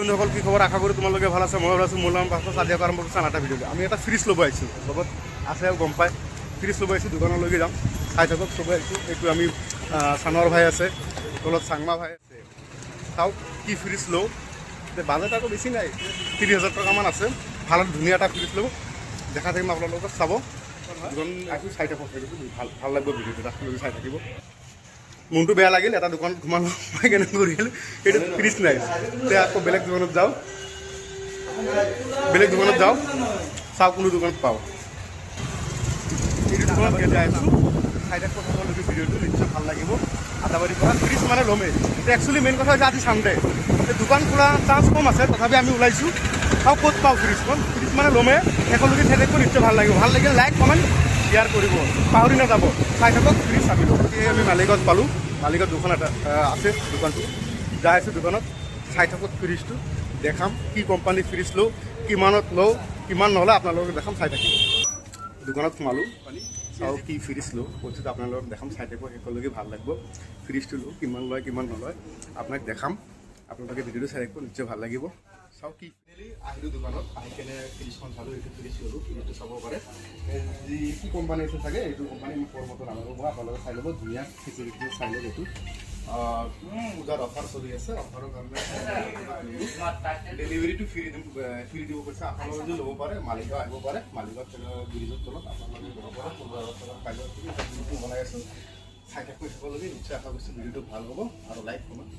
বন্ধুসকল কি খবৰ আশা কৰি তোমালোকে ভালো আছে মই ভালো আছো মোৰ নাম পাছত সাদিয়া আৰম্ভ কৰিছো আন এটা ভিডিঅ' আমি এটা ফ্ৰিজ ল'ব আহিছোঁ লগত আছে গম পাই ফ্ৰিজ ল'ব আহিছোঁ দোকানলৈকে যাম চাই থাকক চবেই আহিছোঁ এইটো আমি চানৰ ভাই আছে তলত চাংমা ভাই আছে চাওক কি ফ্ৰিজ লওঁ বাজেট আকৌ বেছি নাই 30,000 টকামান আছে ভাল ধুনীয়া এটা ফ্ৰিজ ল'ব দেখা থাকিম আপোনালোকে চাব দোকান আকৌ চাই থাকক ভাল ভাল লাগিব ভিডিঅ'টো আপোনালোকে চাই থাকিব মনটো বেয়া লাগিল এটা দোকান ঘুমালো মই কেনে কৰি আহিলোঁ এইটো ফ্ৰিজ নাই এতিয়া আকৌ বেলেগ দোকানত যাওঁ চাওঁ কোনো দোকানত পাওঁ এইটো দোকানত এতিয়া আহিছোঁ চাই থাকক আপোনালোকে ভিডিঅ'টো নিশ্চয় ভাল লাগিব আদাবাৰীৰ পৰা ফ্ৰিজ মানে ল'মেই এতিয়া একচুৱেলি মেইন কথা হৈছে আজি চানডে দোকান খোলা চান্স কম আছে তথাপি আমি ওলাইছোঁ চাওঁ ক'ত পাওঁ ফ্ৰিজখন ফ্ৰিজ মানে ল'মেই একেলগে চাই থাকিব নিশ্চয় ভাল লাগিব ভাল লাগিলে লাইক কমেণ্ট শ্বেয়াৰ কৰিব পাহৰি নাযাব চাই থাকক ফ্ৰিজ আমি আমি মালিগাঁৱত পালোঁ মালিগাঁৱত দোকান এটা আছে দোকানটো যাই আছোঁ দোকানত চাই থাকক ফ্ৰিজটো দেখাম কি কোম্পানী ফ্ৰিজ লওঁ কিমানত লওঁ কিমান নহ'লে আপোনালোকক দেখাম চাই থাকিব দোকানত সোমালোঁ চাওঁ কি ফ্ৰিজ লওঁ বস্তুটো আপোনালোকক দেখাম চাই থাকিব শেষলৈকে ভাল লাগিব ফ্ৰিজটো লওঁ কিমান লয় কিমান নলয় আপোনাক দেখাম আপোনালোকে ভিডিঅ'টো চাই থাকিব নিশ্চয় ভাল লাগিব চাওঁ কি আহিলোঁ দোকানত আহি কেনে ফ্ৰিজখন চালোঁ এইটো ফ্ৰিজ ল'লোঁ ফ্ৰিজটো চাব পাৰে যি কি কোম্পানী আছে চাগে এইটো কোম্পানী মোৰ কৰ্মটো নালাগিব মই আপোনালোকে চাই ল'ব ধুনীয়া ফেচিলিটি চাই লওক এইটো পূজাৰ অফাৰ চলি আছে অফাৰৰ কাৰণে ডেলিভাৰীটো ফ্ৰী দিব কৈছে আপোনালোকে যদি ল'ব পাৰে মালিগাঁও আহিব পাৰে মালিগাঁৱত ব্ৰিজৰ তলত আপোনালোকে ল'ব পাৰে 15,000 টকাৰ পাই বনাই আছোঁ চাই থাকিব নিশ্চয় আশা কৰিছোঁ ভিডিঅ'টো ভাল হ'ব আৰু লাইক কমেণ্ট